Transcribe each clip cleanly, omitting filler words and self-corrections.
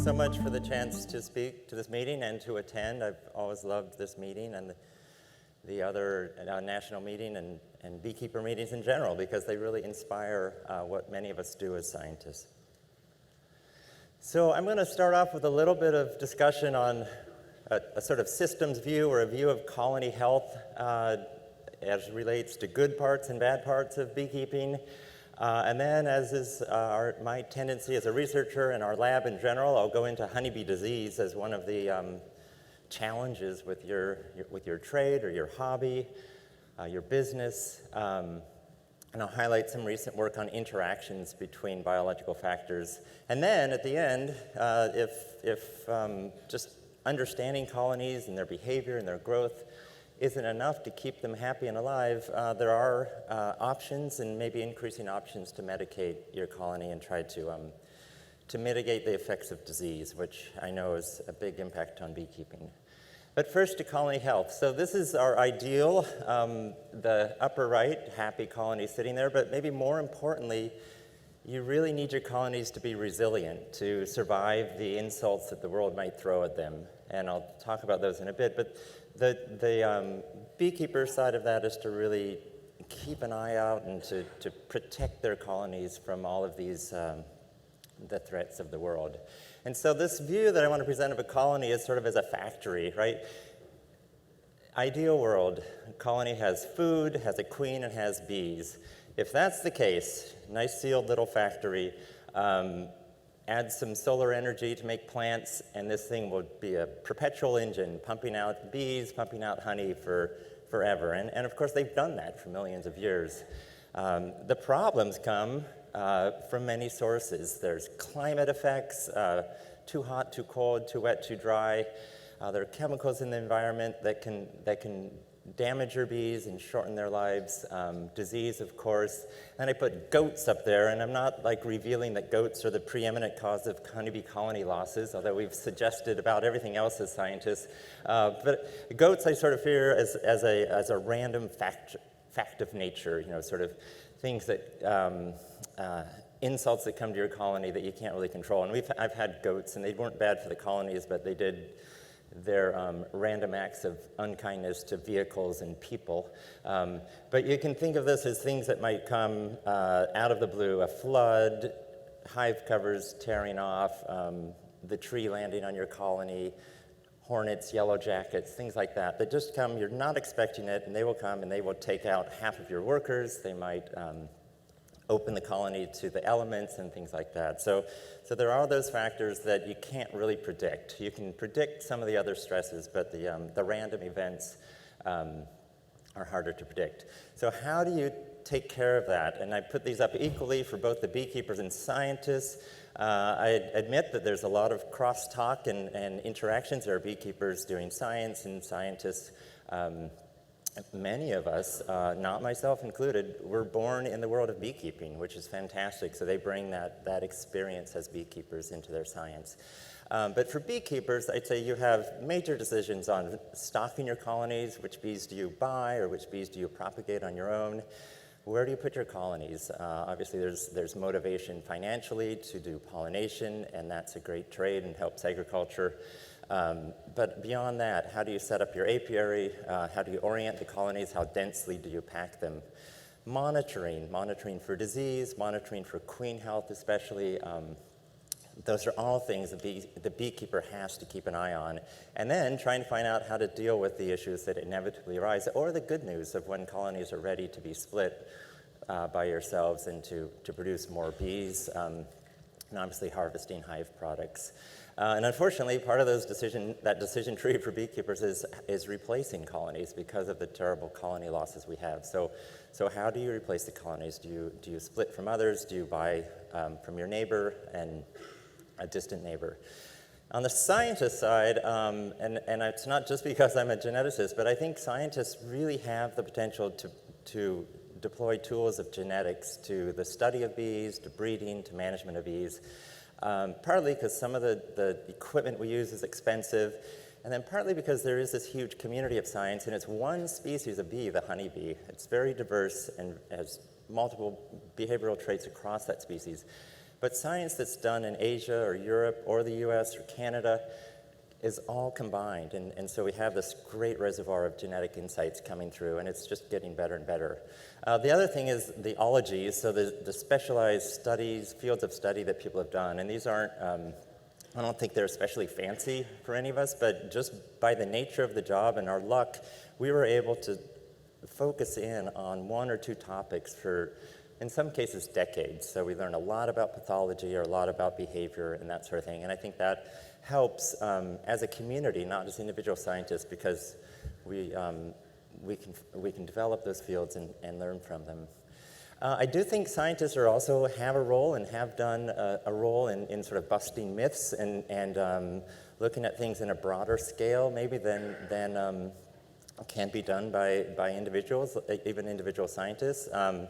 so much for the chance to speak to this meeting and to attend. I've always loved this meeting and the other national meeting and beekeeper meetings in general, because they really inspire what many of us do as scientists. So I'm going to start off with a little bit of discussion on a sort of systems view, or a view of colony health as relates to good parts and bad parts of beekeeping. And then, as is my tendency as a researcher and our lab in general, I'll go into honeybee disease as one of the challenges with your trade or your hobby, your business. And I'll highlight some recent work on interactions between biological factors. And then at the end, if just understanding colonies and their behavior and their growth isn't enough to keep them happy and alive, there are options, and maybe increasing options, to medicate your colony and try to mitigate the effects of disease, which I know is a big impact on beekeeping. But first, to colony health. So this is our ideal, the upper right, happy colony sitting there, but maybe more importantly, you really need your colonies to be resilient, to survive the insults that the world might throw at them. And I'll talk about those in a bit, but the beekeeper side of that is to really keep an eye out and to protect their colonies from all of these, the threats of the world. And so this view that I want to present of a colony is sort of as a factory, right? Ideal world, a colony has food, has a queen, and has bees. If that's the case, nice sealed little factory, add some solar energy to make plants, and this thing will be a perpetual engine, pumping out bees, pumping out honey for forever. And of course, they've done that for millions of years. The problems come from many sources. There's climate effects, too hot, too cold, too wet, too dry. There are chemicals in the environment that can damage your bees and shorten their lives. Disease, of course. And I put goats up there, and I'm not like revealing that goats are the preeminent cause of honeybee colony losses, although we've suggested about everything else as scientists. But goats I sort of fear as a random fact of nature, sort of things that, insults that come to your colony that you can't really control. And I've had goats, and they weren't bad for the colonies, but they did their random acts of unkindness to vehicles and people. But you can think of this as things that might come out of the blue: a flood, hive covers tearing off, the tree landing on your colony, hornets, yellow jackets, things like that just come. You're not expecting it, and they will come and they will take out half of your workers. They might open the colony to the elements and things like that. So there are those factors that you can't really predict. You can predict some of the other stresses, but the random events are harder to predict. So how do you take care of that? And I put these up equally for both the beekeepers and scientists. I admit that there's a lot of crosstalk and interactions. There are beekeepers doing science and scientists. Many of us, not myself included, were born in the world of beekeeping, which is fantastic. So they bring that experience as beekeepers into their science. But for beekeepers, I'd say you have major decisions on stocking your colonies. Which bees do you buy, or which bees do you propagate on your own? Where do you put your colonies? Obviously, there's motivation financially to do pollination, and that's a great trade and helps agriculture. But beyond that, how do you set up your apiary? How do you orient the colonies? How densely do you pack them? Monitoring for disease, monitoring for queen health especially. Those are all things the beekeeper has to keep an eye on. And then trying to find out how to deal with the issues that inevitably arise, or the good news of when colonies are ready to be split by yourselves and to produce more bees, and obviously harvesting hive products. And unfortunately, part of that decision tree for beekeepers is replacing colonies because of the terrible colony losses we have. So how do you replace the colonies? Do you split from others? Do you buy from your neighbor and a distant neighbor? On the scientist side, and it's not just because I'm a geneticist, but I think scientists really have the potential to deploy tools of genetics to the study of bees, to breeding, to management of bees. Partly because some of the equipment we use is expensive, and then partly because there is this huge community of science, and it's one species of bee, the honeybee. It's very diverse and has multiple behavioral traits across that species. But science that's done in Asia or Europe or the US or Canada is all combined. And so we have this great reservoir of genetic insights coming through, and it's just getting better and better. The other thing is the ologies, so the specialized studies, fields of study that people have done. And these aren't, I don't think they're especially fancy for any of us, but just by the nature of the job and our luck, we were able to focus in on one or two topics for, in some cases, decades. So we learn a lot about pathology or a lot about behavior and that sort of thing. And I think that helps as a community, not as individual scientists, because we can develop those fields and learn from them. I do think scientists also have a role and have done a role in sort of busting myths and looking at things in a broader scale, maybe than can be done by individuals, even individual scientists. And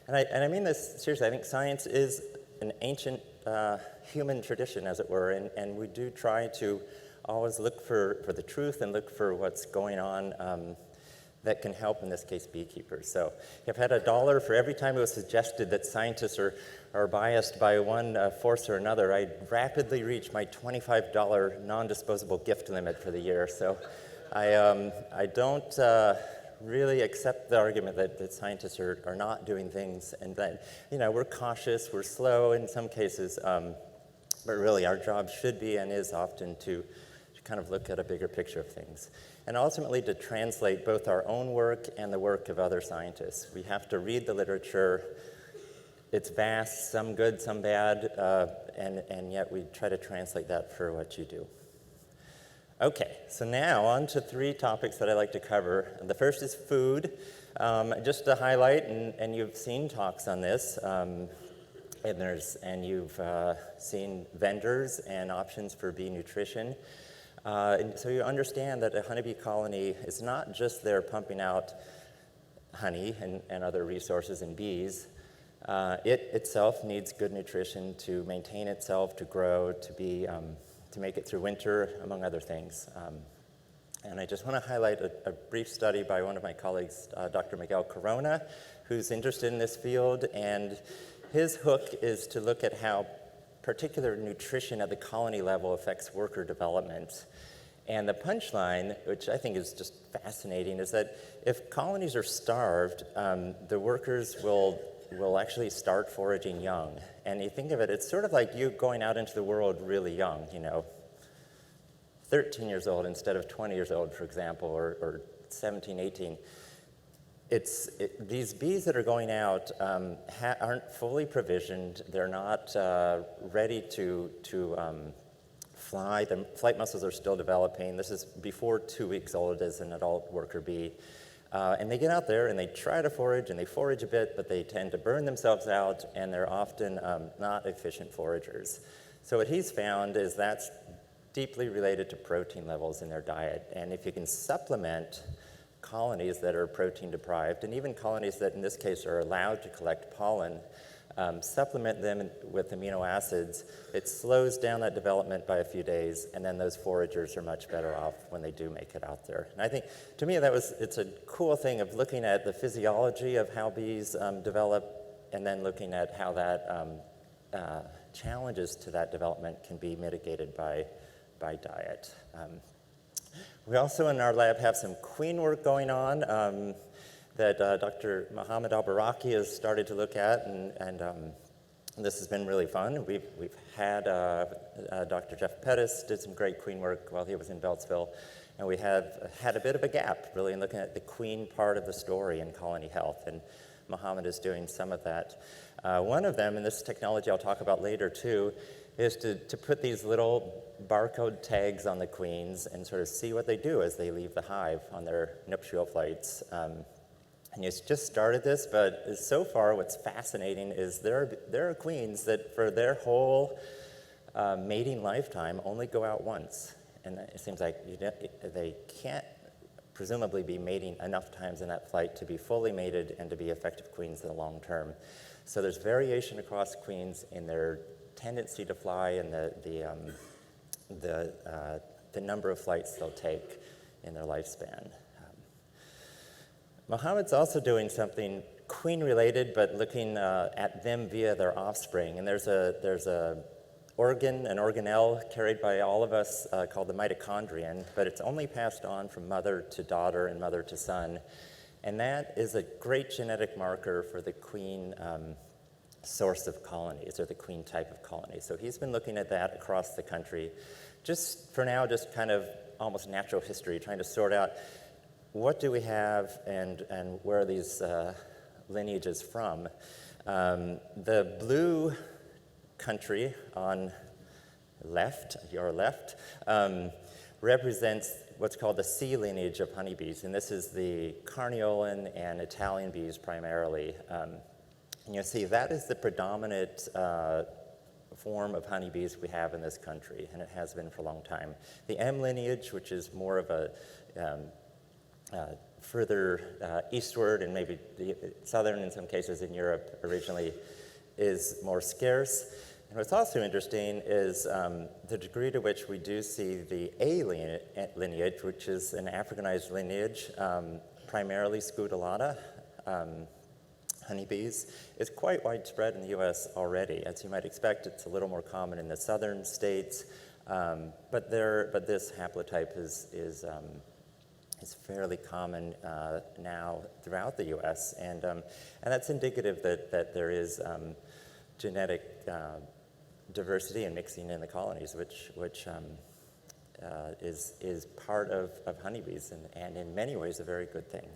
I mean this seriously. I think science is an ancient human tradition, as it were, and we do try to always look for the truth and look for what's going on that can help, in this case, beekeepers. So I've had $1 for every time it was suggested that scientists are biased by one force or another. I rapidly reached my $25 non-disposable gift limit for the year. So I don't really accept the argument that scientists are not doing things, and that, you know, we're cautious, we're slow in some cases, but really our job should be and is often to kind of look at a bigger picture of things. And ultimately to translate both our own work and the work of other scientists. We have to read the literature. It's vast, some good, some bad, and yet we try to translate that for what you do. Okay, so now on to 3 topics that I like to cover. The first is food. Just to highlight, and you've seen talks on this, and you've seen vendors and options for bee nutrition. And so you understand that a honeybee colony is not just there pumping out honey and other resources and bees. It itself needs good nutrition to maintain itself, to grow, to make it through winter, among other things. And I just want to highlight a brief study by one of my colleagues, Dr. Miguel Corona, who's interested in this field. And his hook is to look at how particular nutrition at the colony level affects worker development. And the punchline, which I think is just fascinating, is that if colonies are starved, the workers will actually start foraging young. And you think of it, it's sort of like you going out into the world really young, 13 years old instead of 20 years old, for example, or 17, 18. These bees that are going out aren't fully provisioned. They're not ready to fly. The flight muscles are still developing. This is before 2 weeks old as an adult worker bee. And they get out there and they try to forage, and they forage a bit, but they tend to burn themselves out, and they're often not efficient foragers. So what he's found is that's deeply related to protein levels in their diet. And if you can supplement colonies that are protein deprived, and even colonies that in this case are allowed to collect pollen, supplement them with amino acids, it slows down that development by a few days, and then those foragers are much better off when they do make it out there. And I think, to me, it's a cool thing of looking at the physiology of how bees develop, and then looking at how that challenges to that development can be mitigated by diet. We also in our lab have some queen work going on that Dr. Mohammed Al-Baraki has started to look at, and this has been really fun. We've had Dr. Jeff Pettis did some great queen work while he was in Beltsville, and we have had a bit of a gap really in looking at the queen part of the story in colony health, and Mohammed is doing some of that. One of them, and this technology I'll talk about later too, is to put these little barcode tags on the queens and sort of see what they do as they leave the hive on their nuptial flights. And he's just started this, but so far what's fascinating is there are queens that for their whole mating lifetime only go out once. And it seems like they can't presumably be mating enough times in that flight to be fully mated and to be effective queens in the long term. So there's variation across queens in their tendency to fly and the number of flights they'll take in their lifespan. Mohammed's also doing something queen related, but looking at them via their offspring. And there's a organ, an organelle carried by all of us called the mitochondrion, but it's only passed on from mother to daughter and mother to son. And that is a great genetic marker for the queen source of colonies, or the queen type of colony. So he's been looking at that across the country. Just for now, just kind of almost natural history, trying to sort out what do we have and where are these lineages from. The blue country on your left, represents what's called the C lineage of honeybees, and this is the Carniolan and Italian bees primarily. And you'll see that is the predominant form of honeybees we have in this country, and it has been for a long time. The M lineage, which is more of a further eastward and maybe the southern in some cases in Europe originally, is more scarce. And what's also interesting is the degree to which we do see the A lineage, which is an Africanized lineage, primarily Scutellata honeybees, is quite widespread in the U.S. already. As you might expect, it's a little more common in the southern states, but this haplotype is fairly common now throughout the U.S., and that's indicative that there is genetic diversity and mixing in the colonies, which is part of honeybees, and in many ways a very good thing.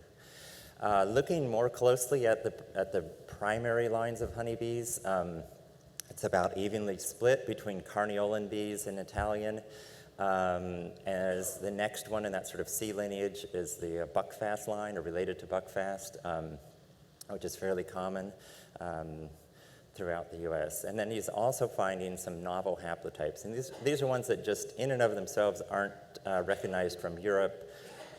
Looking more closely at the primary lines of honeybees, it's about evenly split between Carniolan bees and Italian. As the next one in that sort of C lineage is the buckfast line, or related to buckfast, which is fairly common throughout the U.S. And then he's also finding some novel haplotypes. And these are ones that just in and of themselves aren't recognized from Europe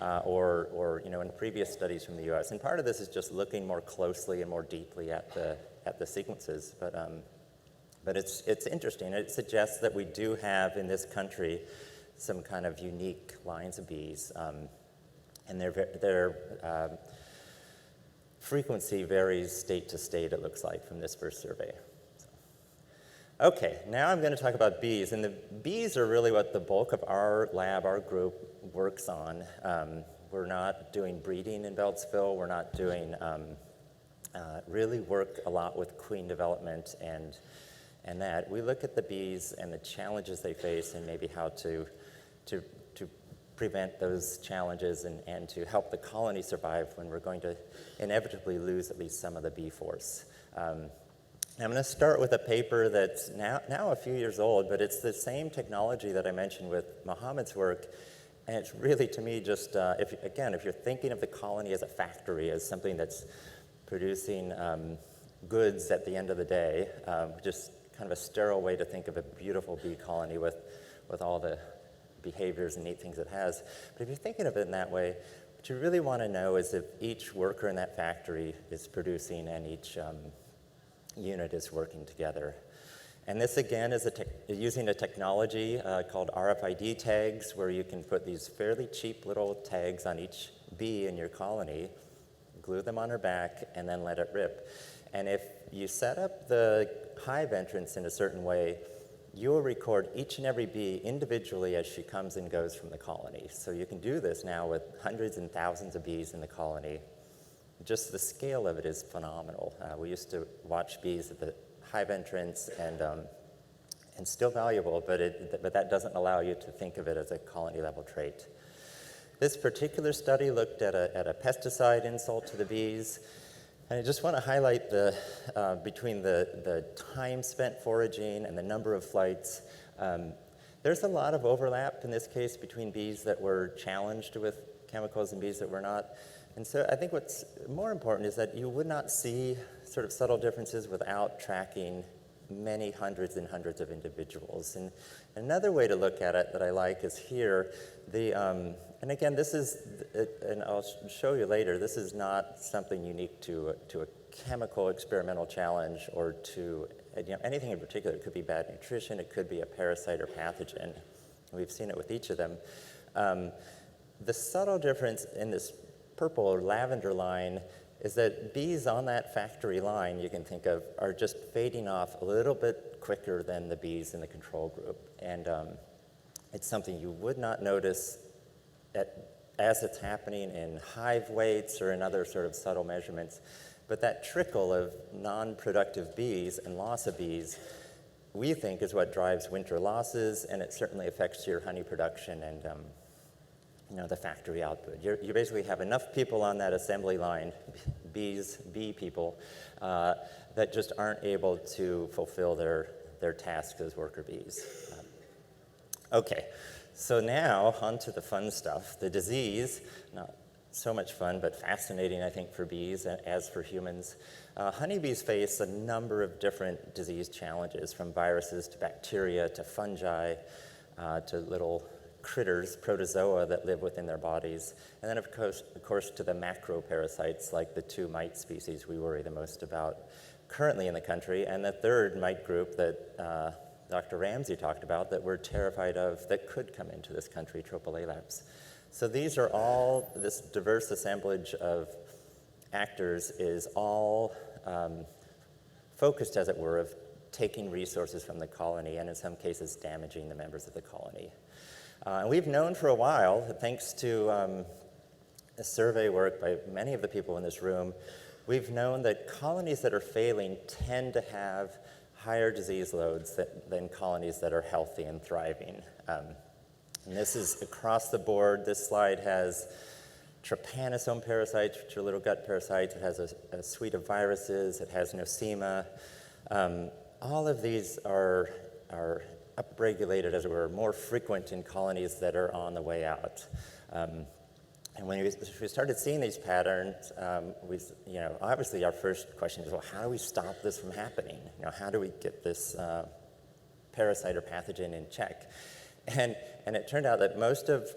or in previous studies from the U.S. And part of this is just looking more closely and more deeply at the sequences. But it's interesting. It suggests that we do have in this country some kind of unique lines of bees, and their frequency varies state to state, it looks like, from this first survey. Okay, now I'm going to talk about bees, and the bees are really what the bulk of our lab, our group, works on. We're not doing breeding in Beltsville. We're not doing really work a lot with queen development and that. We look at the bees and the challenges they face and maybe how to prevent those challenges and to help the colony survive when we're going to inevitably lose at least some of the bee force. I'm going to start with a paper that's now a few years old, but it's the same technology that I mentioned with Mohammed's work, and it's really, to me, just, if you're thinking of the colony as a factory, as something that's producing goods at the end of the day, just kind of a sterile way to think of a beautiful bee colony with all the behaviors and neat things it has. But if you're thinking of it in that way, what you really want to know is if each worker in that factory is producing and each unit is working together. And this, again, is using a technology called RFID tags, where you can put these fairly cheap little tags on each bee in your colony, glue them on her back, and then let it rip. And if you set up the hive entrance in a certain way, you'll record each and every bee individually as she comes and goes from the colony. So you can do this now with hundreds and thousands of bees in the colony. Just the scale of it is phenomenal. We used to watch bees at the hive entrance, and still valuable, but that doesn't allow you to think of it as a colony-level trait. This particular study looked at a pesticide insult to the bees. And I just want to highlight between the time spent foraging and the number of flights. There's a lot of overlap in this case between bees that were challenged with chemicals and bees that were not. And so I think what's more important is that you would not see sort of subtle differences without tracking many hundreds and hundreds of individuals. And another way to look at it that I like is here. And again, this is, and I'll show you later, this is not something unique to a chemical experimental challenge or to anything in particular. It could be bad nutrition, it could be a parasite or pathogen. We've seen it with each of them. The subtle difference in this purple or lavender line is that bees on that factory line, you can think of, are just fading off a little bit quicker than the bees in the control group. And it's something you would not notice as it's happening in hive weights or in other sort of subtle measurements. But that trickle of non-productive bees and loss of bees, we think, is what drives winter losses, and it certainly affects your honey production and the factory output. You basically have enough people on that assembly line, bee people, that just aren't able to fulfill their tasks as worker bees. Okay, so now on to the fun stuff. The disease, not so much fun, but fascinating, I think, for bees as for humans. Honeybees face a number of different disease challenges, from viruses to bacteria to fungi to little critters, protozoa that live within their bodies, and then of course to the macroparasites like the 2 mite species we worry the most about currently in the country, and the 3rd mite group that Dr. Ramsey talked about that we're terrified of that could come into this country, Tropolaelaps. So these are all, this diverse assemblage of actors is all focused, as it were, of taking resources from the colony and in some cases damaging the members of the colony. And we've known for a while, thanks to a survey work by many of the people in this room, we've known that colonies that are failing tend to have higher disease loads than colonies that are healthy and thriving. And this is across the board. This slide has trypanosome parasites, which are little gut parasites. It has a suite of viruses. It has nosema. All of these are upregulated, as it were, more frequent in colonies that are on the way out. And when we started seeing these patterns, obviously our first question is, well, how do we stop this from happening? How do we get this parasite or pathogen in check? And it turned out that most of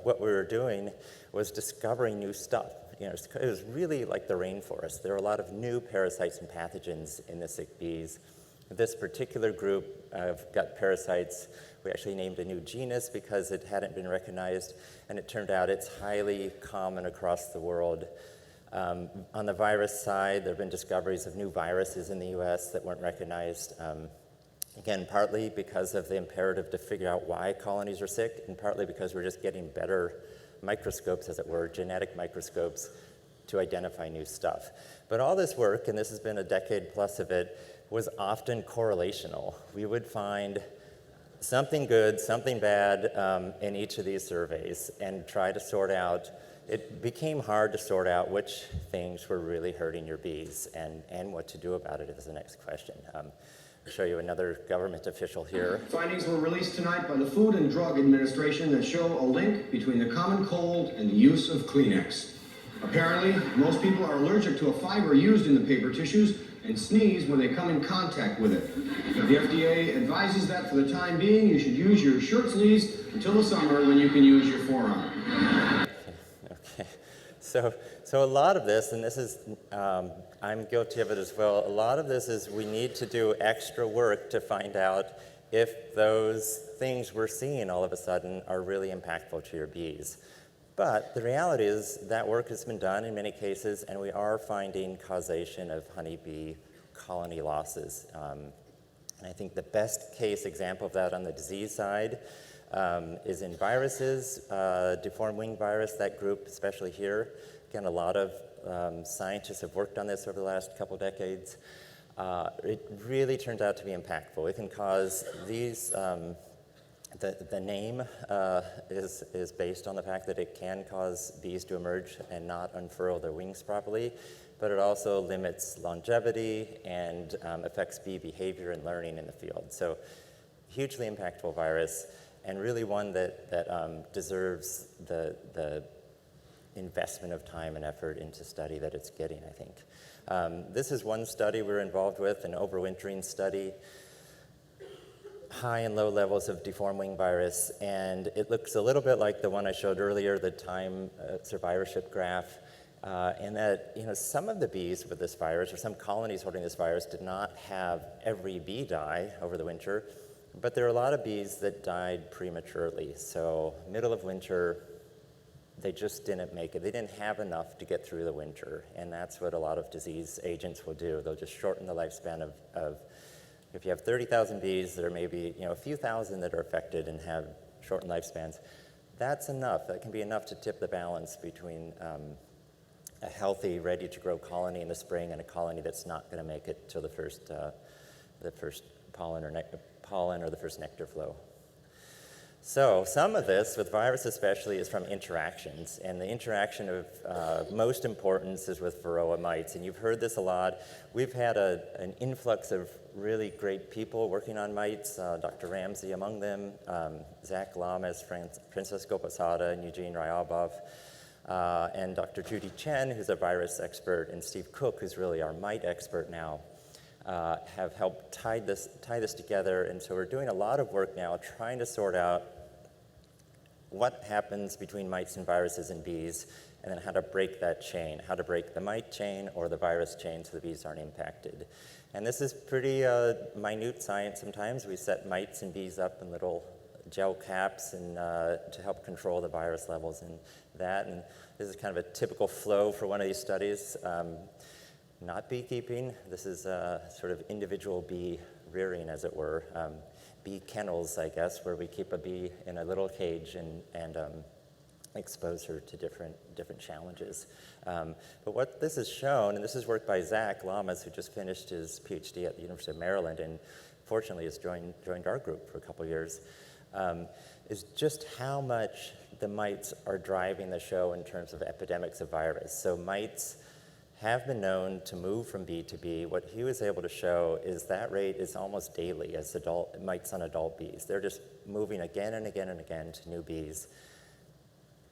what we were doing was discovering new stuff. It was really like the rainforest. There were a lot of new parasites and pathogens in the sick bees. This particular group of gut parasites, we actually named a new genus because it hadn't been recognized, and it turned out it's highly common across the world. On the virus side, there have been discoveries of new viruses in the US that weren't recognized. Again, partly because of the imperative to figure out why colonies are sick, and partly because we're just getting better microscopes, as it were, genetic microscopes, to identify new stuff. But all this work, and this has been a decade plus of it, was often correlational. We would find something good, something bad in each of these surveys and try to sort out. It became hard to sort out which things were really hurting your bees and what to do about it is the next question. I'll show you another government official here. Findings were released tonight by the Food and Drug Administration that show a link between the common cold and the use of Kleenex. Apparently, most people are allergic to a fiber used in the paper tissues and sneeze when they come in contact with it. The FDA advises that for the time being, you should use your shirt sleeves until the summer when you can use your forearm. Okay. So a lot of this, and this is, I'm guilty of it as well, a lot of this is we need to do extra work to find out if those things we're seeing all of a sudden are really impactful to your bees. But the reality is that work has been done in many cases, and we are finding causation of honeybee colony losses. And I think the best case example of that on the disease side is in viruses, deformed wing virus, that group, especially here. Again, a lot of scientists have worked on this over the last couple decades. It really turns out to be impactful. It can cause these. The name is based on the fact that it can cause bees to emerge and not unfurl their wings properly, but it also limits longevity and affects bee behavior and learning in the field. So hugely impactful virus, and really one that deserves the investment of time and effort into study that it's getting, I think. This is one study we're involved with, an overwintering study. High and low levels of deformed wing virus, and it looks a little bit like the one I showed earlier, the time survivorship graph, in that some of the bees with this virus, or some colonies holding this virus, did not have every bee die over the winter, but there are a lot of bees that died prematurely. So middle of winter, they just didn't make it. They didn't have enough to get through the winter, and that's what a lot of disease agents will do. They'll just shorten the lifespan of if you have 30,000 bees, there may be a few thousand that are affected and have shortened lifespans. That's enough. That can be enough to tip the balance between a healthy, ready-to-grow colony in the spring and a colony that's not going to make it till the first pollen or the first nectar flow. So some of this, with virus especially, is from interactions, and the interaction of most importance is with Varroa mites, and you've heard this a lot. We've had an influx of really great people working on mites, Dr. Ramsey among them, Zach Lamas, Francisco Posada, and Eugene Ryabov, and Dr. Judy Chen, who's a virus expert, and Steve Cook, who's really our mite expert now, have helped tie this together. And so we're doing a lot of work now trying to sort out what happens between mites and viruses in bees, and then how to break that chain, how to break the mite chain or the virus chain so the bees aren't impacted. And this is pretty minute science sometimes. We set mites and bees up in little gel caps and to help control the virus levels in that. And this is kind of a typical flow for one of these studies. Not beekeeping. This is sort of individual bee rearing, as it were. Bee kennels, I guess, where we keep a bee in a little cage and expose her to different challenges. But what this has shown, and this is work by Zach Lamas, who just finished his PhD at the University of Maryland and fortunately has joined our group for a couple years, is just how much the mites are driving the show in terms of epidemics of virus. So mites have been known to move from bee to bee. What he was able to show is that rate is almost daily as mites on adult bees. They're just moving again and again and again to new bees.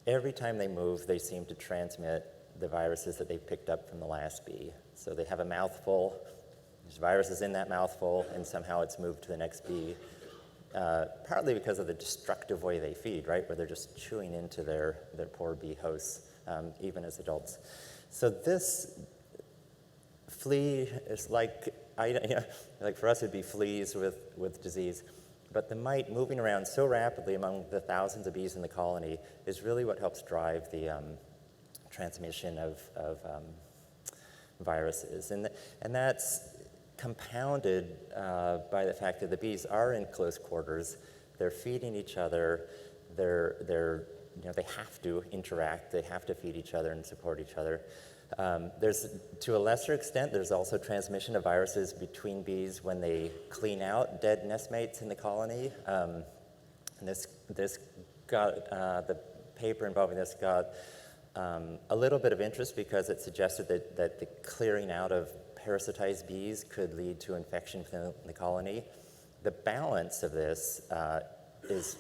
Every time they move, they seem to transmit the viruses that they picked up from the last bee. So they have a mouthful, there's viruses in that mouthful, and somehow it's moved to the next bee, partly because of the destructive way they feed, right, where they're just chewing into their poor bee hosts, even as adults. So this flea is like for us it'd be fleas with disease, but the mite moving around so rapidly among the thousands of bees in the colony is really what helps drive the transmission of viruses. And that's compounded by the fact that the bees are in close quarters, they're feeding each other, they have to interact, they have to feed each other and support each other. To a lesser extent, there's also transmission of viruses between bees when they clean out dead nestmates in the colony. And this got, the paper involving this got a little bit of interest because it suggested that the clearing out of parasitized bees could lead to infection within the colony. The balance of this is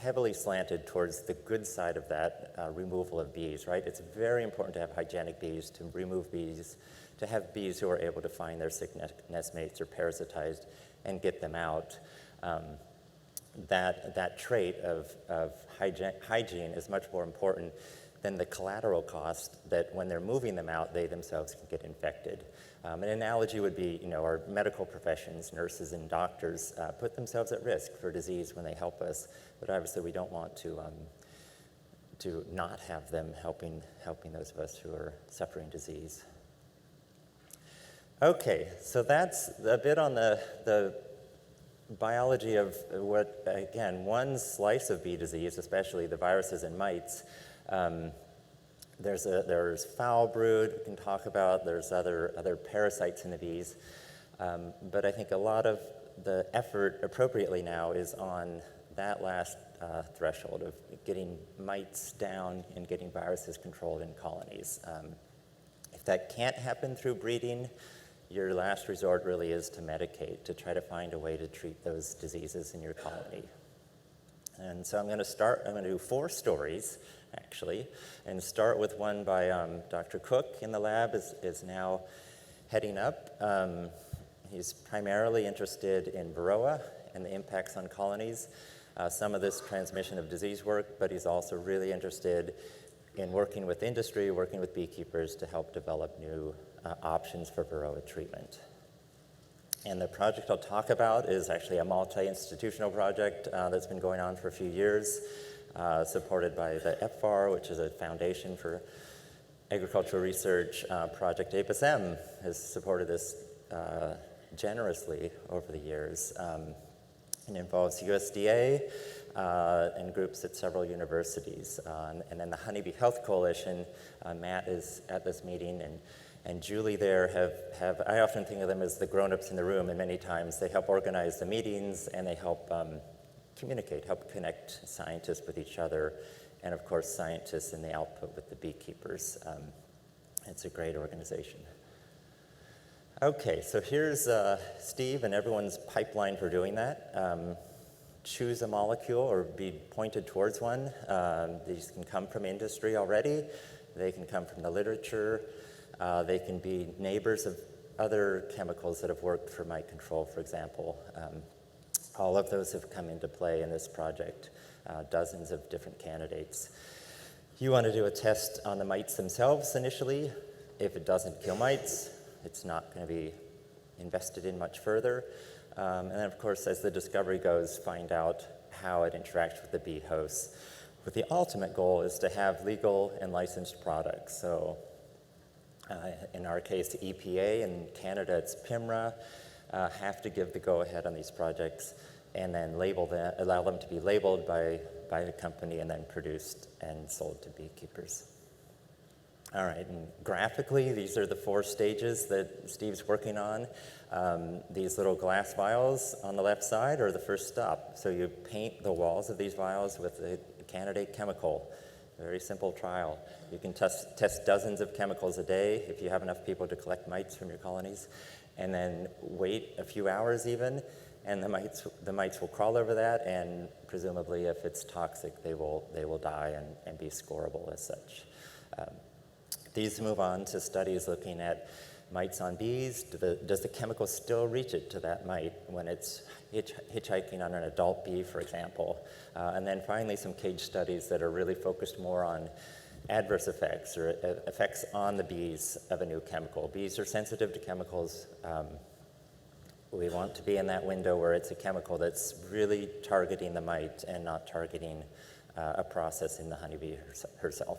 heavily slanted towards the good side of that removal of bees, right? It's very important to have hygienic bees, to remove bees, to have bees who are able to find their sick nestmates or parasitized and get them out. That trait of hygiene is much more important than the collateral cost that when they're moving them out, they themselves can get infected. An analogy would be, our medical professions, nurses and doctors, put themselves at risk for disease when they help us, but obviously we don't want to not have them helping those of us who are suffering disease. Okay, so that's a bit on the biology of what, again, one slice of bee disease, especially the viruses and mites. There's foul brood we can talk about. There's other parasites in the bees. But I think a lot of the effort appropriately now is on that last threshold of getting mites down and getting viruses controlled in colonies. If that can't happen through breeding, your last resort really is to medicate, to try to find a way to treat those diseases in your colony. And so I'm going to do 4 stories, actually, and start with one by Dr. Cook in the lab is now heading up. He's primarily interested in Varroa and the impacts on colonies, some of this transmission of disease work, but he's also really interested in working with industry, working with beekeepers to help develop new options for Varroa treatment. And the project I'll talk about is actually a multi-institutional project that's been going on for a few years. supported by the FR, which is a foundation for agricultural research. Project APSM has supported this generously over the years. It involves USDA and groups at several universities. And then the Honeybee Health Coalition, Matt is at this meeting, and Julie there I often think of them as the grown-ups in the room, and many times they help organize the meetings and they help communicate, help connect scientists with each other, and of course scientists in the output with the beekeepers. It's a great organization. Okay, so here's Steve and everyone's pipeline for doing that. Choose a molecule or be pointed towards one. These can come from industry already. They can come from the literature. They can be neighbors of other chemicals that have worked for mite control, for example. All of those have come into play in this project, dozens of different candidates. You want to do a test on the mites themselves initially. If it doesn't kill mites, it's not going to be invested in much further. And then, of course, as the discovery goes, find out how it interacts with the bee hosts. But the ultimate goal is to have legal and licensed products. So in our case, the EPA, in Canada, it's PIMRA, have to give the go-ahead on these projects and then allow them to be labeled by a company and then produced and sold to beekeepers. All right, and graphically, these are the 4 stages that Steve's working on. These little glass vials on the left side are the first stop. So you paint the walls of these vials with a candidate chemical. Very simple trial. You can test dozens of chemicals a day if you have enough people to collect mites from your colonies, and then wait a few hours even, and the mites will crawl over that, and presumably if it's toxic, they will die and be scorable as such. These move on to studies looking at mites on bees. Does the chemical still reach it to that mite when it's hitchhiking on an adult bee, for example? And then finally some cage studies that are really focused more on adverse effects or effects on the bees of a new chemical. Bees are sensitive to chemicals. We want to be in that window where it's a chemical that's really targeting the mite and not targeting a process in the honeybee herself.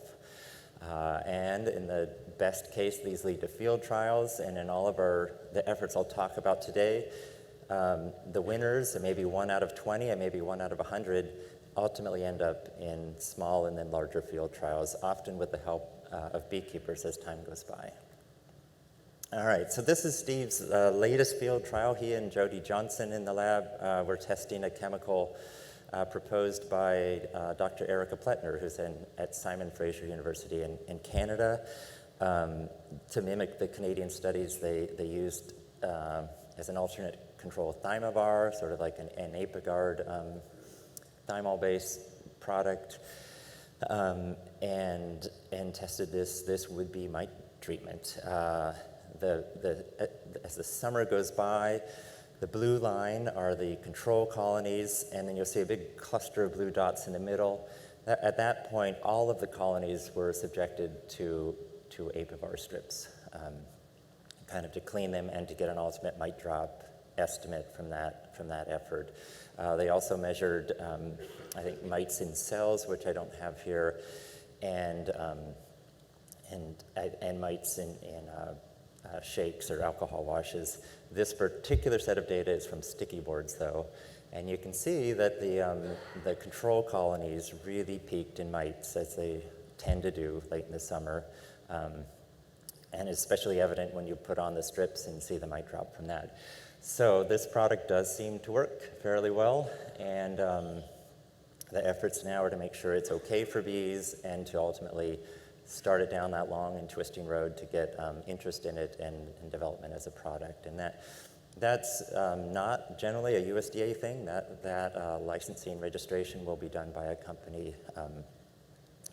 And in the best case, these lead to field trials, and in all of the efforts I'll talk about today, the winners, and maybe 1 out of 20 and maybe 1 out of 100, ultimately end up in small and then larger field trials, often with the help of beekeepers as time goes by. All right, so this is Steve's latest field trial. He and Jody Johnson in the lab were testing a chemical proposed by Dr. Erica Pletner, who's at Simon Fraser University in Canada. To mimic the Canadian studies, they used as an alternate control Thymol, sort of like an Apigard Thymol-based product, and tested this would-be mite treatment. As the summer goes by, the blue line are the control colonies, and then you'll see a big cluster of blue dots in the middle. At that point, all of the colonies were subjected to apivar strips, kind of to clean them and to get an ultimate mite drop estimate from that effort. They also measured, I think, mites in cells, which I don't have here, and mites in shakes or alcohol washes. This particular set of data is from sticky boards, though, and you can see that the control colonies really peaked in mites, as they tend to do late in the summer, and especially evident when you put on the strips and see the mite drop from that. So this product does seem to work fairly well, and the efforts now are to make sure it's okay for bees and to ultimately start it down that long and twisting road to get interest in it and development as a product. And that's not generally a USDA thing. That licensing registration will be done by a company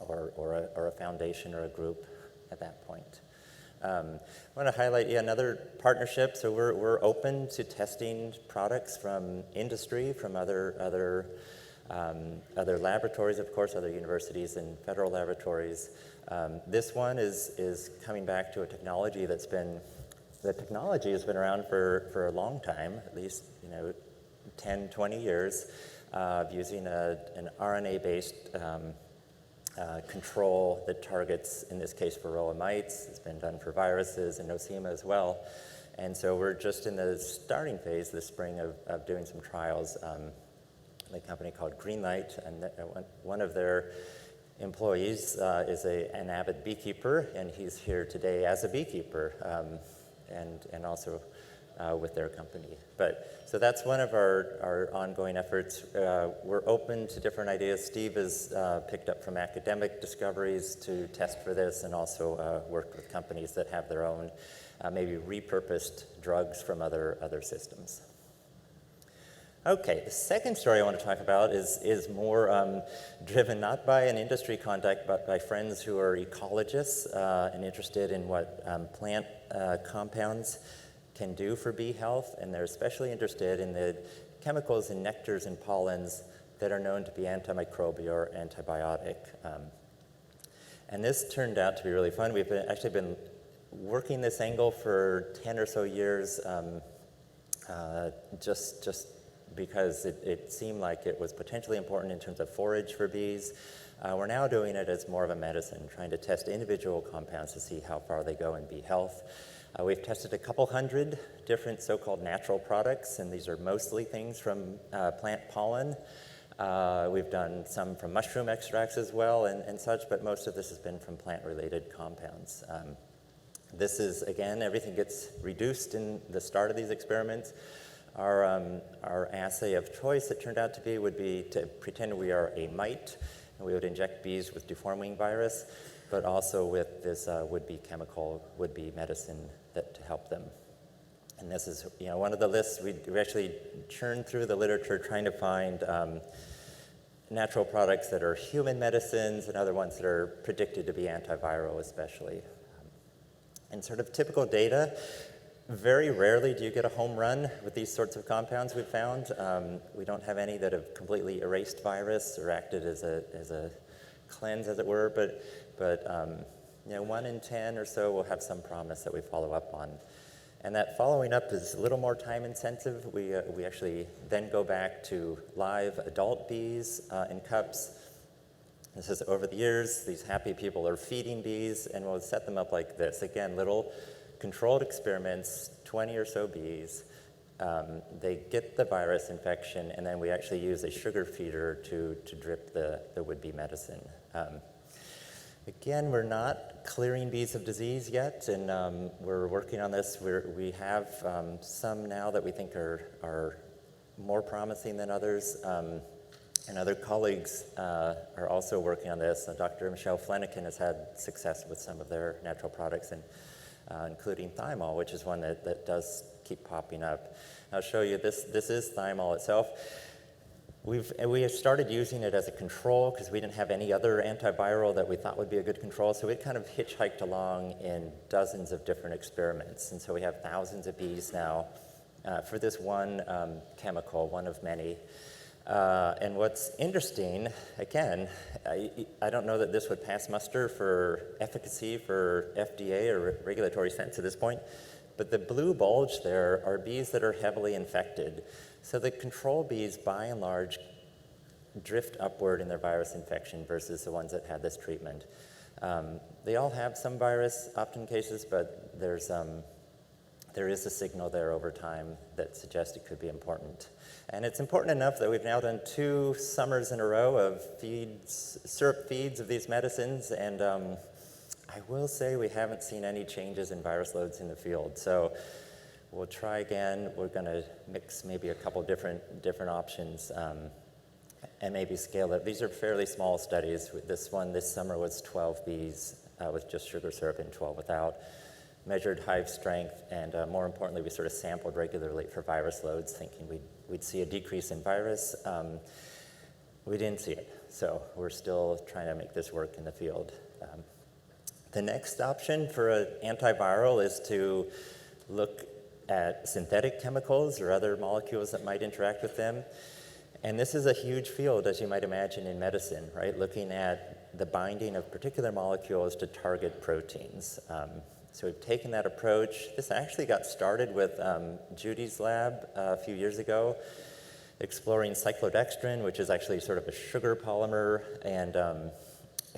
or a foundation or a group at that point. I want to highlight another partnership. So we're open to testing products from industry, from other laboratories, of course, other universities and federal laboratories. This one is coming back to a technology the technology has been around for a long time, at least 10, 20 years. using an RNA-based control that targets, in this case, Varroa mites. It's been done for viruses and nosema as well. And so we're just in the starting phase this spring of doing some trials. A company called Greenlight, and one of their employees is an avid beekeeper, and he's here today as a beekeeper, and also with their company. So that's one of our ongoing efforts. We're open to different ideas. Steve has picked up from academic discoveries to test for this, and also worked with companies that have their own maybe repurposed drugs from other systems. Okay, the second story I want to talk about is more driven not by an industry contact, but by friends who are ecologists and interested in what plant compounds can do for bee health, and they're especially interested in the chemicals in nectars and pollens that are known to be antimicrobial or antibiotic. And this turned out to be really fun. We've actually been working this angle for 10 or so years, just because it seemed like it was potentially important in terms of forage for bees. We're now doing it as more of a medicine, trying to test individual compounds to see how far they go in bee health. We've tested a couple hundred different so-called natural products, and these are mostly things from plant pollen. We've done some from mushroom extracts as well and such, but most of this has been from plant-related compounds. This is, again, everything gets reduced in the start of these experiments. Our assay of choice, it turned out to be, would be to pretend we are a mite, and we would inject bees with deforming virus, but also with this would-be chemical, would-be medicine to help them. And this is, one of the lists. We actually churned through the literature trying to find natural products that are human medicines and other ones that are predicted to be antiviral, especially. And sort of typical data, very rarely do you get a home run with these sorts of compounds we've found. We don't have any that have completely erased virus or acted as a cleanse, as it were, but 1 in 10 or so will have some promise that we follow up on. And that following up is a little more time intensive. We actually then go back to live adult bees in cups. This is over the years. These happy people are feeding bees, and we'll set them up like this. Again, little controlled experiments, 20 or so bees. They get the virus infection, and then we actually use a sugar feeder to drip the would-be medicine. Again, we're not clearing bees of disease yet, and we're working on this. We have some now that we think are more promising than others, and other colleagues are also working on this. Dr. Michelle Flanagan has had success with some of their natural products, and including Thymol, which is one that does keep popping up. I'll show you, this is Thymol itself. We have started using it as a control because we didn't have any other antiviral that we thought would be a good control, so it kind of hitchhiked along in dozens of different experiments. And so we have thousands of bees now for this one chemical, one of many. And what's interesting, again, I don't know that this would pass muster for efficacy for FDA or regulatory sense at this point, but the blue bulge there are bees that are heavily infected. So the control bees, by and large, drift upward in their virus infection versus the ones that had this treatment. They all have some virus, often cases, but there is a signal there over time that suggests it could be important. And it's important enough that we've now done 2 summers in a row of syrup feeds of these medicines, and I will say we haven't seen any changes in virus loads in the field. So we'll try again. We're going to mix maybe a couple different options and maybe scale it. These are fairly small studies. This one this summer was 12 bees with just sugar syrup and 12 without. Measured hive strength, and more importantly, we sort of sampled regularly for virus loads, thinking we'd see a decrease in virus. We didn't see it, so we're still trying to make this work in the field. The next option for an antiviral is to look at synthetic chemicals or other molecules that might interact with them. And this is a huge field, as you might imagine, in medicine, right? Looking at the binding of particular molecules to target proteins. So we've taken that approach. This actually got started with Judy's lab a few years ago. exploring cyclodextrin, which is actually sort of a sugar polymer, and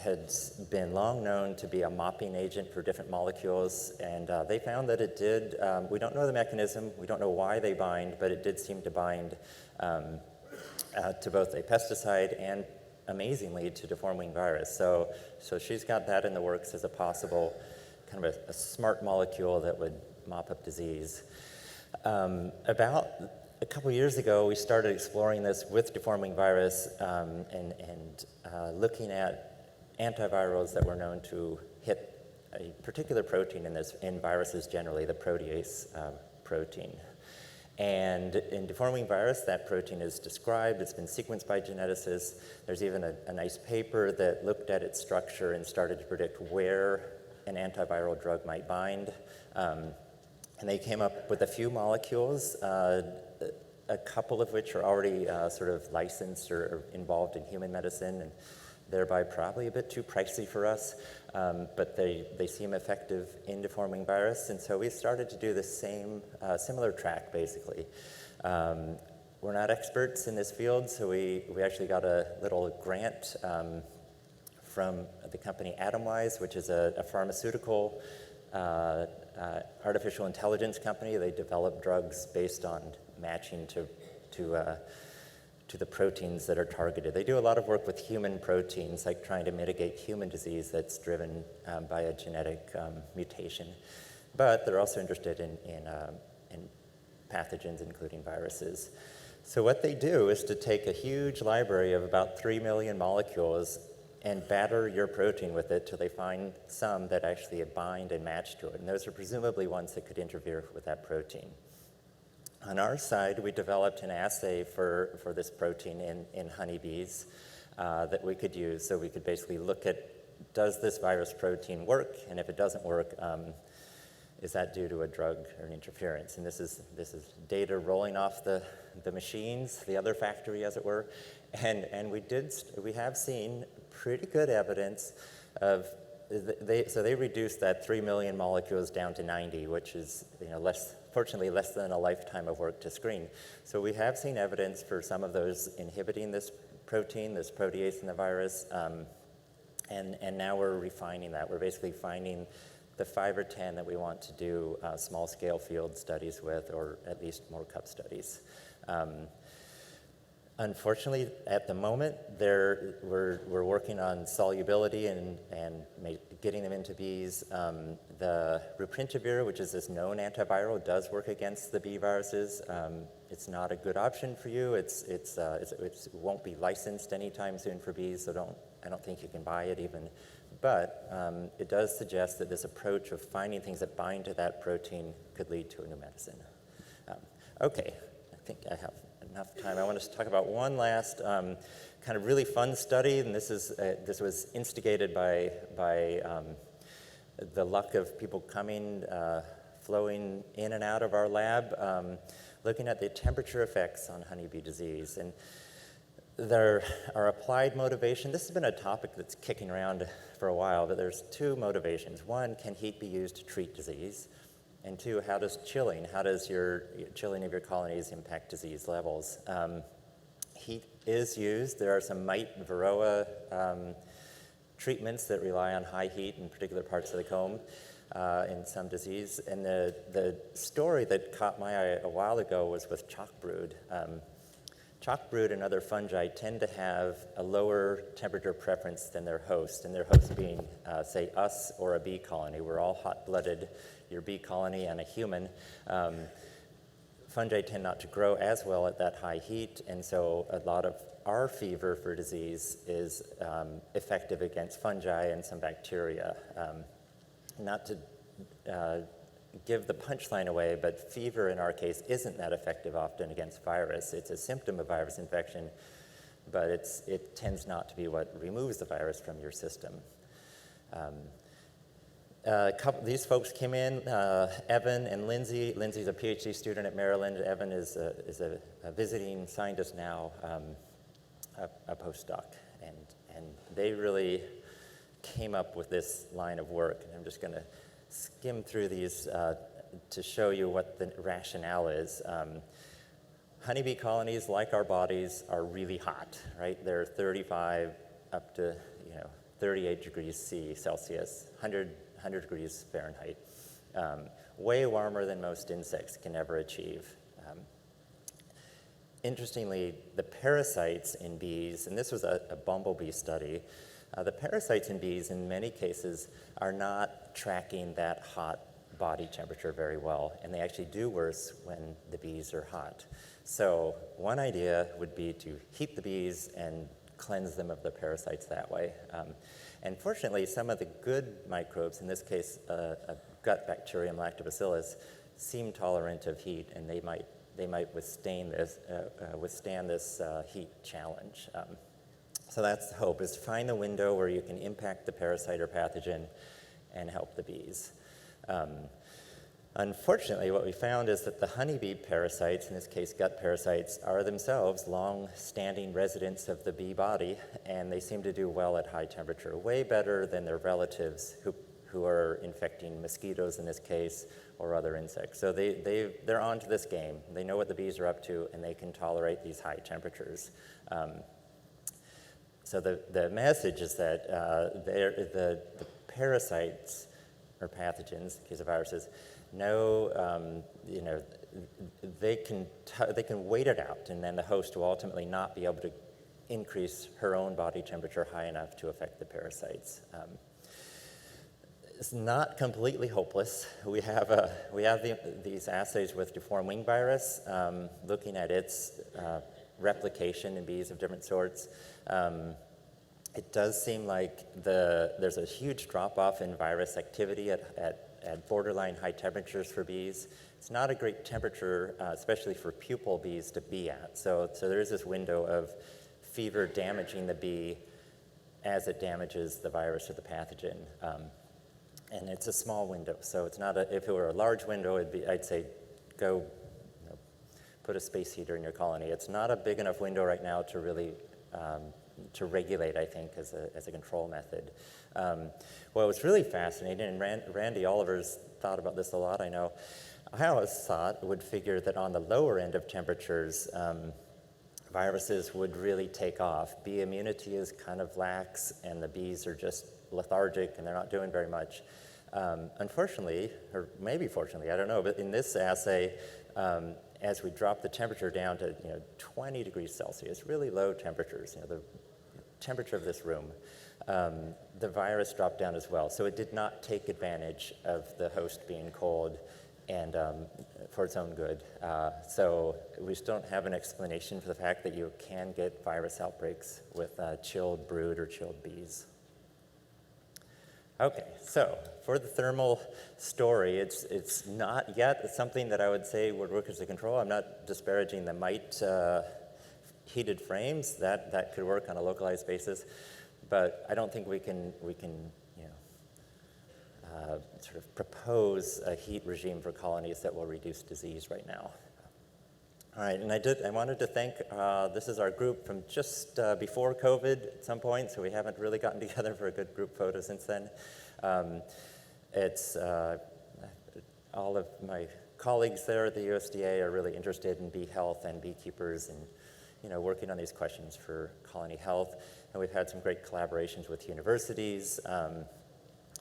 has been long known to be a mopping agent for different molecules, and they found that it did, we don't know the mechanism, we don't know why they bind, but it did seem to bind to both a pesticide and, amazingly, to deforming virus. So she's got that in the works as a possible kind of a smart molecule that would mop up disease. About a couple years ago, we started exploring this with deforming virus and looking at antivirals that were known to hit a particular protein in viruses generally, the protease protein. And in deforming virus, that protein is described, it's been sequenced by geneticists. There's even a nice paper that looked at its structure and started to predict where an antiviral drug might bind. And they came up with a few molecules, a couple of which are already sort of licensed or involved in human medicine, and thereby probably a bit too pricey for us, but they seem effective in deforming virus, and so we started to do the same, similar track, basically. We're not experts in this field, so we actually got a little grant from the company Atomwise, which is a pharmaceutical artificial intelligence company. They develop drugs based on matching to the proteins that are targeted. They do a lot of work with human proteins, like trying to mitigate human disease that's driven by a genetic mutation. But they're also interested in pathogens, including viruses. So what they do is to take a huge library of about 3 million molecules and batter your protein with it till they find some that actually bind and match to it. And those are presumably ones that could interfere with that protein. On our side, we developed an assay for this protein in honeybees that we could use. So we could basically look at, does this virus protein work? And if it doesn't work, is that due to a drug or an interference? And this is data rolling off the machines, the other factory, as it were. And we have seen pretty good evidence of, so they reduced that 3 million molecules down to 90, which is fortunately less than a lifetime of work to screen. So we have seen evidence for some of those inhibiting this protein, this protease in the virus, and now we're refining that. We're basically finding the 5 or 10 that we want to do small-scale field studies with, or at least more cup studies. Unfortunately, at the moment, we're working on solubility and getting them into bees. The Ruprintavir, which is this known antiviral, does work against the bee viruses. It's not a good option for you. It won't be licensed anytime soon for bees, so I don't think you can buy it even. But it does suggest that this approach of finding things that bind to that protein could lead to a new medicine. Okay, I think I have enough time. I want to talk about one last kind of really fun study, and this was instigated by the luck of people coming, flowing in and out of our lab, looking at the temperature effects on honeybee disease. And there are applied motivation. This has been a topic that's kicking around for a while, but there's 2 motivations. One, can heat be used to treat disease? And 2, how does your chilling of your colonies impact disease levels? Heat is used. There are some mite and Varroa treatments that rely on high heat in particular parts of the comb in some disease. And the story that caught my eye a while ago was with chalkbrood. Chalkbrood and other fungi tend to have a lower temperature preference than their host, and their host being, say, us or a bee colony. We're all hot-blooded, your bee colony and a human. Fungi tend not to grow as well at that high heat, and so a lot of our fever for disease is effective against fungi and some bacteria. Not to give the punchline away, but fever in our case isn't that effective often against virus. It's a symptom of virus infection, but it tends not to be what removes the virus from your system. These folks came in, Evan and Lindsay. Lindsay's a PhD student at Maryland. Evan is a visiting scientist now, a postdoc, and they really came up with this line of work. And I'm just going to skim through these to show you what the rationale is. Honeybee colonies, like our bodies, are really hot, right? They're 35 up to 38 degrees Celsius, 100 degrees Fahrenheit. Way warmer than most insects can ever achieve. Interestingly, the parasites in bees, and this was a bumblebee study, the parasites in bees in many cases are not tracking that hot body temperature very well, and they actually do worse when the bees are hot. So one idea would be to heat the bees and cleanse them of the parasites that way. And fortunately, some of the good microbes, in this case a gut bacterium, lactobacillus, seem tolerant of heat, and they might withstand this heat challenge. So that's the hope, is to find the window where you can impact the parasite or pathogen and help the bees. Unfortunately, what we found is that the honeybee parasites, in this case gut parasites, are themselves long-standing residents of the bee body, and they seem to do well at high temperature, way better than their relatives who are infecting mosquitoes in this case, or other insects. So they're on to this game. They know what the bees are up to, and they can tolerate these high temperatures. So the message is that the parasites or pathogens, in case of viruses, they can wait it out, and then the host will ultimately not be able to increase her own body temperature high enough to affect the parasites. It's not completely hopeless. We have these assays with deformed wing virus, looking at its replication in bees of different sorts. It does seem like there's a huge drop-off in virus activity at borderline high temperatures for bees. It's not a great temperature, especially for pupal bees, to be at. So there is this window of fever damaging the bee as it damages the virus or the pathogen. And it's a small window, so it's not if it were a large window, I'd say go put a space heater in your colony. It's not a big enough window right now to really to regulate, I think, as a control method. What was really fascinating, and Randy Oliver's thought about this a lot, I know, I always thought would figure that on the lower end of temperatures, viruses would really take off. Bee immunity is kind of lax, and the bees are just lethargic, and they're not doing very much. Unfortunately, or maybe fortunately, I don't know, but in this assay, as we drop the temperature down to 20 degrees Celsius, really low temperatures, the temperature of this room, the virus dropped down as well. So it did not take advantage of the host being cold and for its own good. So we still don't have an explanation for the fact that you can get virus outbreaks with chilled brood or chilled bees. Okay, so for the thermal story, it's not yet something that I would say would work as a control. I'm not disparaging the mite heated frames. That could work on a localized basis, but I don't think we can sort of propose a heat regime for colonies that will reduce disease right now. All right, and I wanted to thank, this is our group from just before COVID at some point, so we haven't really gotten together for a good group photo since then. It's all of my colleagues there at the USDA are really interested in bee health and beekeepers and working on these questions for colony health. And we've had some great collaborations with universities.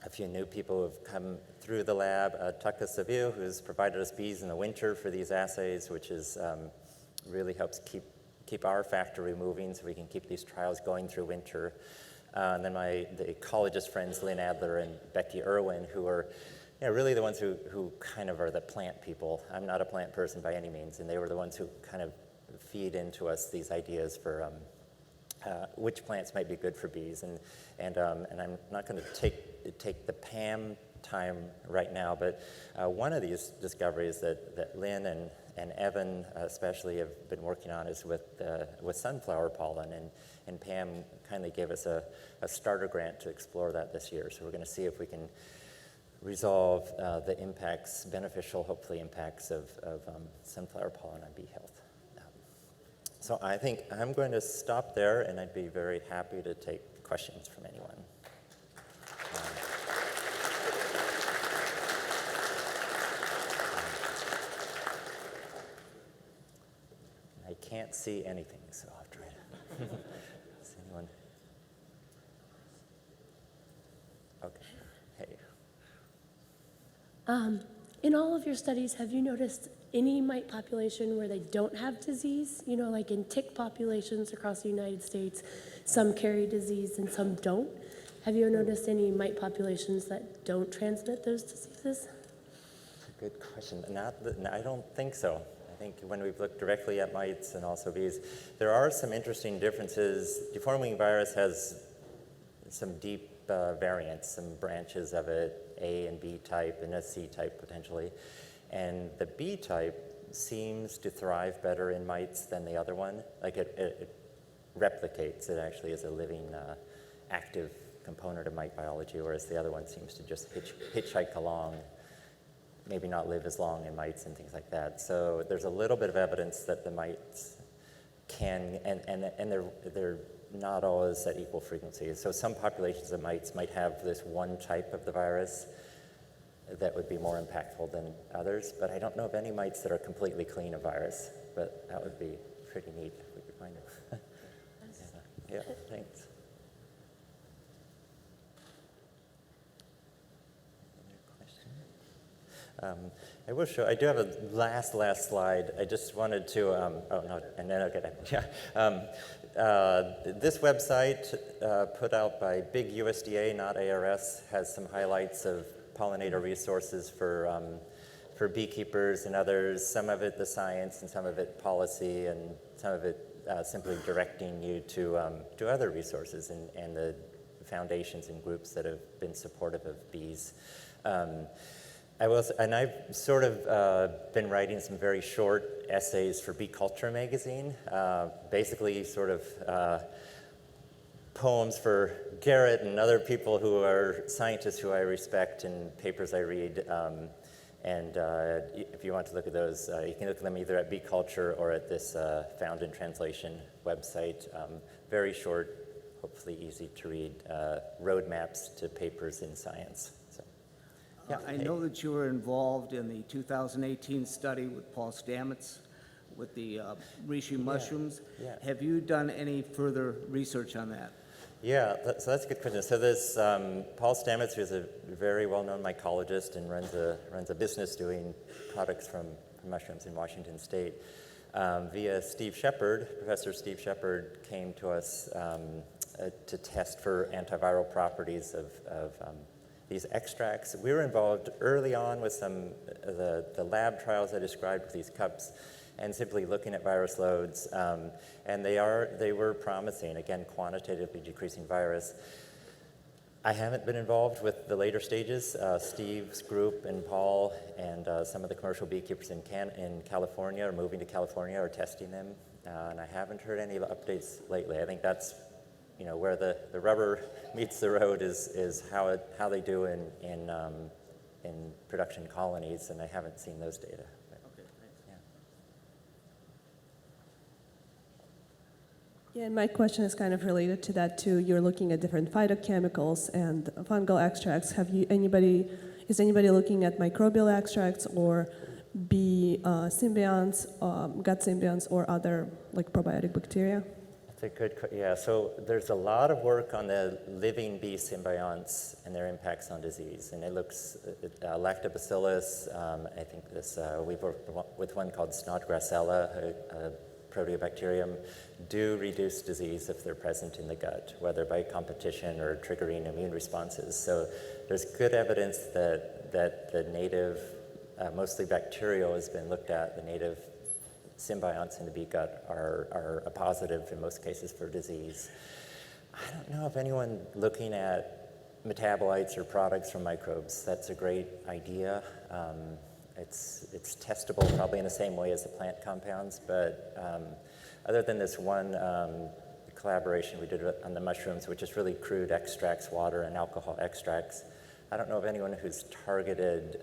A few new people have come through the lab. Tucka Seville, who's provided us bees in the winter for these assays, which is really helps keep our factory moving so we can keep these trials going through winter. And then the ecologist friends, Lynn Adler and Becky Irwin, who are really the ones who kind of are the plant people. I'm not a plant person by any means, and they were the ones who kind of feed into us these ideas for which plants might be good for bees. And I'm not going to take the PAM time right now, but one of these discoveries that Lynn and Evan especially have been working on is with sunflower pollen, and Pam kindly gave us a starter grant to explore that this year. So we're going to see if we can resolve the impacts, beneficial, hopefully, impacts of sunflower pollen on bee health. So I think I'm going to stop there, and I'd be very happy to take questions from anyone. can't see anything, so I'll try to. Does anyone? Okay. Hey. In all of your studies, have you noticed any mite population where they don't have disease? You know, like in tick populations across the United States, some carry disease and some don't. Have you noticed any mite populations that don't transmit those diseases? Good question. I don't think so. I think when we've looked directly at mites and also bees, there are some interesting differences. Deformed wing virus has some deep variants, some branches of it, A and B type and a C type potentially. And the B type seems to thrive better in mites than the other one. Like it replicates. It actually is a living, active component of mite biology, whereas the other one seems to just hitchhike along, maybe not live as long in mites and things like that. So there's a little bit of evidence that the mites can, and they're not always at equal frequency. So some populations of mites might have this one type of the virus that would be more impactful than others, but I don't know of any mites that are completely clean of virus, but that would be pretty neat if we could find them. Yeah, thanks. I will show, I do have a last slide. I just wanted to, oh no, and then I'll get it. Yeah. This website put out by big USDA, not ARS, has some highlights of pollinator resources for beekeepers and others, some of it the science and some of it policy and some of it simply directing you to other resources and the foundations and groups that have been supportive of bees. I've sort of been writing some very short essays for Bee Culture magazine, basically sort of poems for Garrett and other people who are scientists who I respect and papers I read. If you want to look at those, you can look at them either at Bee Culture or at this Found in Translation website. Very short, hopefully easy to read roadmaps to papers in science. So. Yeah, I know that you were involved in the 2018 study with Paul Stamets with the reishi mushrooms. Yeah. Have you done any further research on that? Yeah, so that's a good question. So this Paul Stamets, who's a very well-known mycologist and runs a business doing products from mushrooms in Washington State, via Steve Shepard, Professor Steve Shepard came to us to test for antiviral properties of these extracts. We were involved early on with some of the lab trials I described with these cups and simply looking at virus loads. And they were promising, again, quantitatively decreasing virus. I haven't been involved with the later stages. Steve's group and Paul and some of the commercial beekeepers in California are moving to California or testing them. And I haven't heard any updates lately. I think that's where the rubber meets the road is how they do in production colonies, and I haven't seen those data. But, Okay, thanks. Yeah, and my question is kind of related to that too. You're looking at different phytochemicals and fungal extracts. Is anybody looking at microbial extracts or bee symbionts, gut symbionts, or other like probiotic bacteria? That's a good question. Yeah, so there's a lot of work on the living bee symbionts and their impacts on disease. And it looks, lactobacillus, I think we've worked with one called Snodgrassella, a proteobacterium, do reduce disease if they're present in the gut, whether by competition or triggering immune responses. So there's good evidence that the native, mostly bacterial, has been looked at. The native symbionts in the bee gut are a positive in most cases for disease. I don't know if anyone looking at metabolites or products from microbes. That's a great idea. It's testable probably in the same way as the plant compounds, but other than this one collaboration we did on the mushrooms, which is really crude extracts, water and alcohol extracts, I don't know of anyone who's targeted,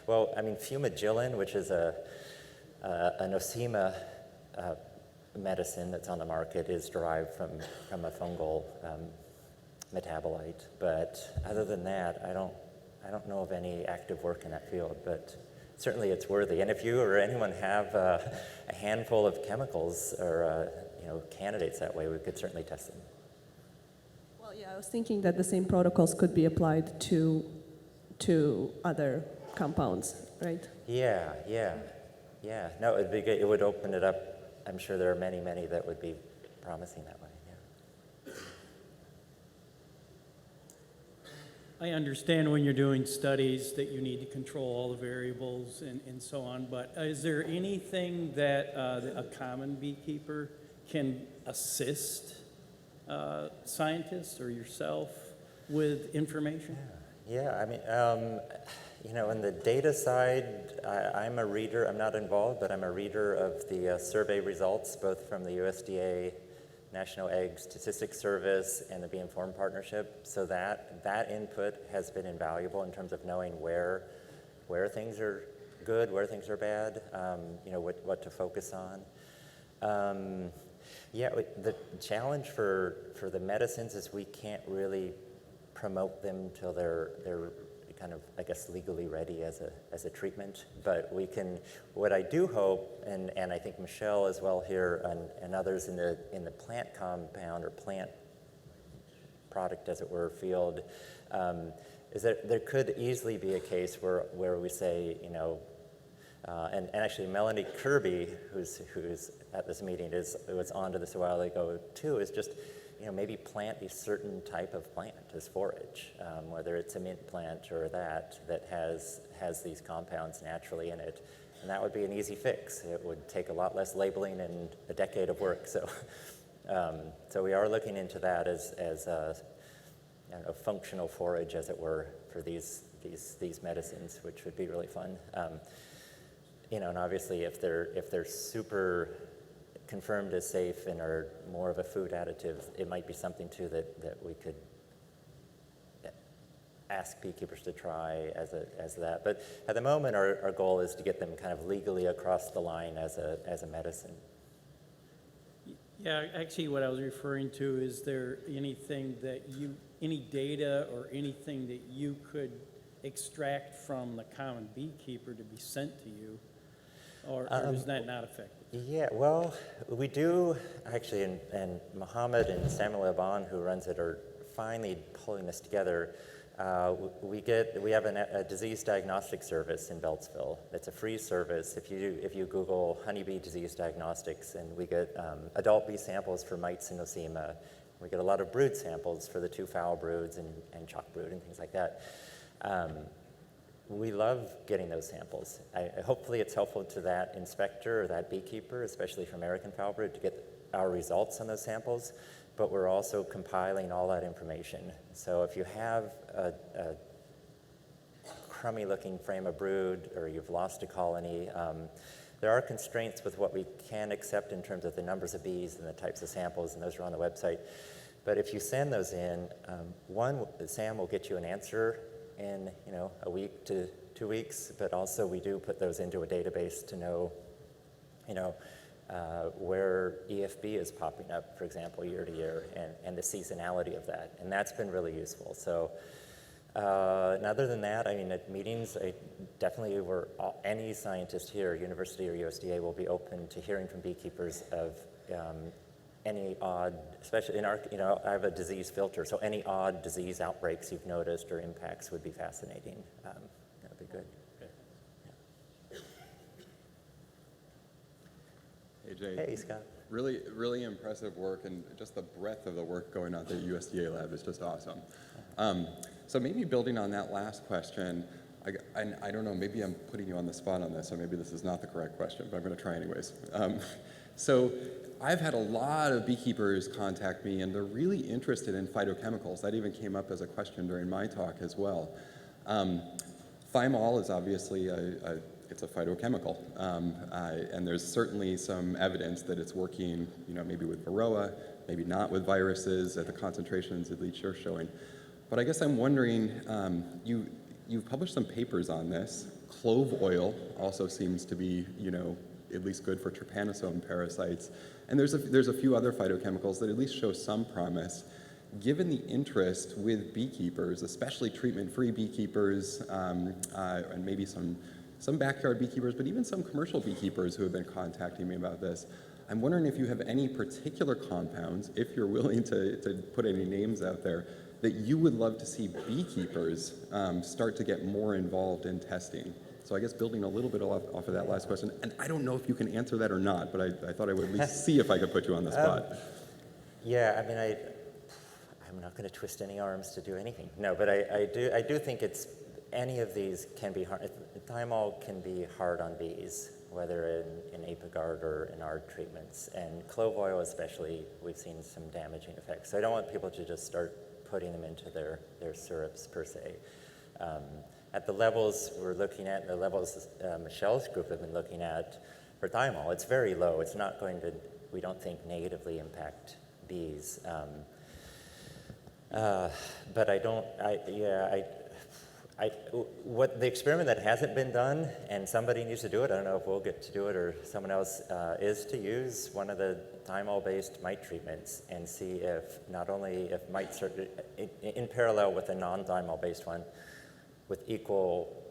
fumagillin, which is an Nosema medicine that's on the market, is derived from a fungal metabolite. But other than that, I don't know of any active work in that field. But certainly it's worthy. And if you or anyone have a handful of chemicals or candidates that way, we could certainly test them. Well, yeah, I was thinking that the same protocols could be applied to other compounds, right? Yeah. No, it'd be good. It would open it up. I'm sure there are many that would be promising that way. Yeah. I understand when you're doing studies that you need to control all the variables and so on, but is there anything that a common beekeeper can assist scientists or yourself with information? Yeah, I mean, in the data side, I'm a reader. I'm not involved, but I'm a reader of the survey results, both from the USDA National Egg Statistics Service and the Bee Informed Partnership. So that input has been invaluable in terms of knowing where things are good, where things are bad, what to focus on. The challenge for the medicines is we can't really promote them till they're kind of, I guess, legally ready as a treatment. But we can, what I do hope, and I think Michelle as well here and others in the plant compound or plant product, as it were, field, is that there could easily be a case where we say, and actually Melanie Kirby, who's at this meeting, was onto this a while ago too, is just, maybe plant a certain type of plant as forage, whether it's a mint plant or that has these compounds naturally in it. And that would be an easy fix. It would take a lot less labeling and a decade of work. So we are looking into that as a functional forage, as it were, for these medicines, which would be really fun. And obviously if they're super confirmed as safe and are more of a food additive, it might be something too that we could ask beekeepers to try as that. But at the moment, our goal is to get them kind of legally across the line as a medicine. Yeah, actually what I was referring to, is there anything any data or anything that you could extract from the common beekeeper to be sent to you, or is that not effective? Yeah, well, we do actually, and Mohammed and Samuel Aban, who runs it, are finally pulling this together. We have a disease diagnostic service in Beltsville. It's a free service. If you Google honeybee disease diagnostics, and we get adult bee samples for mites and nosema. We get a lot of brood samples for the 2 fowl broods and chalk brood and things like that. We love getting those samples. Hopefully it's helpful to that inspector or that beekeeper, especially for American fowl brood, to get our results on those samples, but we're also compiling all that information. So if you have a crummy looking frame of brood, or you've lost a colony, there are constraints with what we can accept in terms of the numbers of bees and the types of samples, and those are on the website. But if you send those in, Sam will get you an answer in a week to 2 weeks, but also we do put those into a database to know where EFB is popping up, for example, year to year, and the seasonality of that, and that's been really useful. So and other than that, I mean, at meetings, any scientist here, university or USDA, will be open to hearing from beekeepers of any odd, especially in our, I have a disease filter, so any odd disease outbreaks you've noticed or impacts would be fascinating. That would be good. Hey, Jay. Hey, Scott. Really, really impressive work, and just the breadth of the work going on at the USDA lab is just awesome. So maybe building on that last question, I don't know, maybe I'm putting you on the spot on this, so maybe this is not the correct question, but I'm going to try anyways. So I've had a lot of beekeepers contact me, and they're really interested in phytochemicals. That even came up as a question during my talk as well. Thymol is obviously it's a phytochemical, and there's certainly some evidence that it's working, maybe with Varroa, maybe not with viruses at the concentrations at least you're showing. But I guess I'm wondering, you've published some papers on this. Clove oil also seems to be, at least good for trypanosome parasites. And there's a few other phytochemicals that at least show some promise. Given the interest with beekeepers, especially treatment-free beekeepers, and maybe some some backyard beekeepers, but even some commercial beekeepers who have been contacting me about this. I'm wondering if you have any particular compounds, if you're willing to put any names out there, that you would love to see beekeepers start to get more involved in testing. So I guess building a little bit off of that last question, and I don't know if you can answer that or not, but I thought I would at least see if I could put you on the spot. Yeah, I mean, I'm not going to twist any arms to do anything. No, but I do think any of these can be hard. Thymol can be hard on bees, whether in Apigard or in our treatments. And clove oil especially, we've seen some damaging effects. So I don't want people to just start putting them into their syrups per se. At the levels we're looking at, the levels Michelle's group have been looking at for Thymol, it's very low. It's not going to, we don't think, negatively impact bees. But what the experiment that hasn't been done, and somebody needs to do it, I don't know if we'll get to do it or someone else, is to use one of the Thymol-based mite treatments and see if not only if mites are in parallel with a non-Thymol-based one, with equal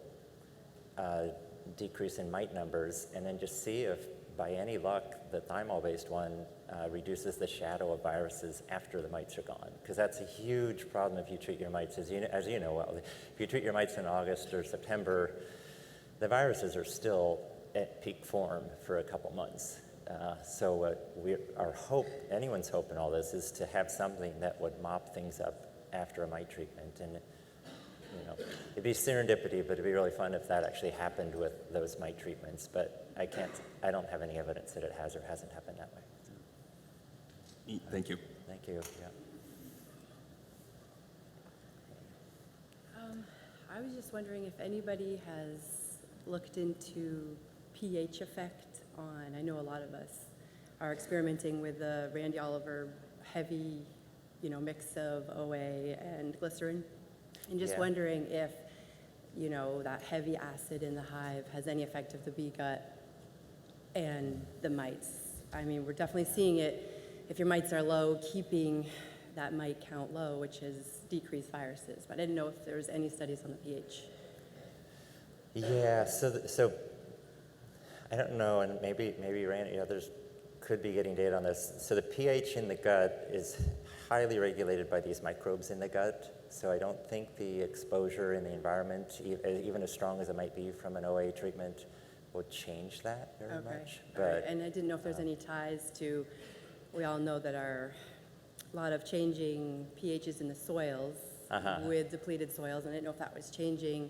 decrease in mite numbers, and then just see if, by any luck, the Thymol-based one reduces the shadow of viruses after the mites are gone. Because that's a huge problem if you treat your mites, as you know well. If you treat your mites in August or September, the viruses are still at peak form for a couple months. So our hope, anyone's hope in all this, is to have something that would mop things up after a mite treatment. And it'd be serendipity, but it'd be really fun if that actually happened with those mite treatments. But I don't have any evidence that it has or hasn't happened that way. Thank you. Thank you. Yeah. I was just wondering if anybody has looked into pH effect on, I know a lot of us are experimenting with the Randy Oliver heavy, mix of OA and glycerin. And just wondering if, that heavy acid in the hive has any effect of the bee gut and the mites. I mean, we're definitely seeing it. If your mites are low, keeping that mite count low, which has decreased viruses. But I didn't know if there was any studies on the pH. Yeah, so I don't know, and maybe Randy, others could be getting data on this. So the pH in the gut is highly regulated by these microbes in the gut. So I don't think the exposure in the environment, even as strong as it might be from an OA treatment, will change that very much. But, all right. And I didn't know if there's any ties to, we all know that a lot of changing pHs in the soils with depleted soils, and I didn't know if that was changing.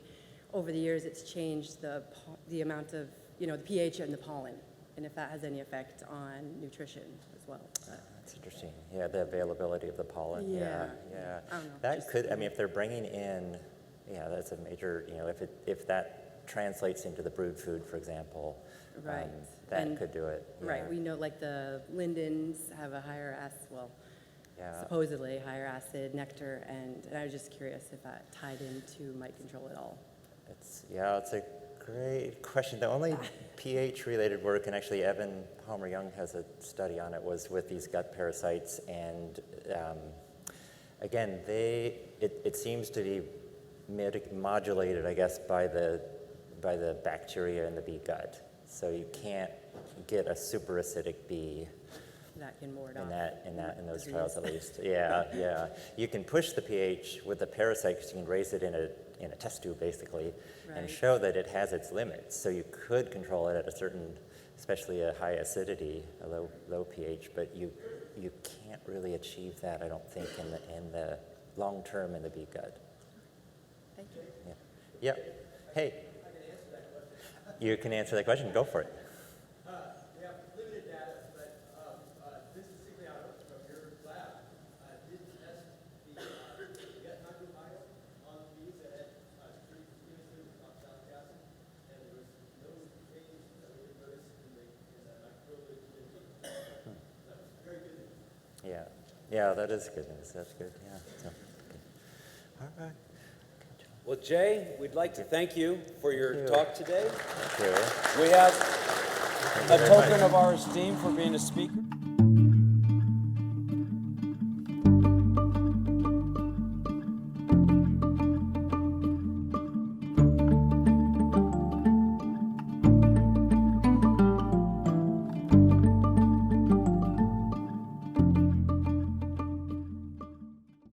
Over the years, it's changed the amount of, the pH and the pollen, and if that has any effect on nutrition as well. That's interesting. Yeah, the availability of the pollen. Yeah. Yeah. I don't know, That could, if they're bringing in, that's a major, if that translates into the brood food, for example, Right. that could do it. Yeah. Right, we know like the lindens have a higher acid, supposedly higher acid nectar, and I was just curious if that tied into mite control at all. It's a great question. The only pH-related work, and actually Evan Palmer-Young has a study on it, was with these gut parasites, and again, it seems to be modulated, I guess, by the bacteria in the bee gut. So you can't get a super acidic bee That can ward off in those disease. trials, at least. Yeah. You can push the pH with the parasite because you can raise it in a test tube, basically, and Right. show that it has its limits. So you could control it at a certain, especially a high acidity, a low pH, but you can't really achieve that, I don't think, in the long term in the bee gut. Thank you. Yeah. Hey. You can answer that question. Go for it. We have limited data, but statistically out of your lab, did test the gut microbiome on bees that had previously with oxalic acid, and there was no change that we could notice in the microbial community. That was very good news. Yeah, that is good news. That's good. Yeah. So, good. All right. Well, Jay, we'd like to thank you for your talk today. Thank you. We have Thank you a very token much. of our esteem for being a speaker.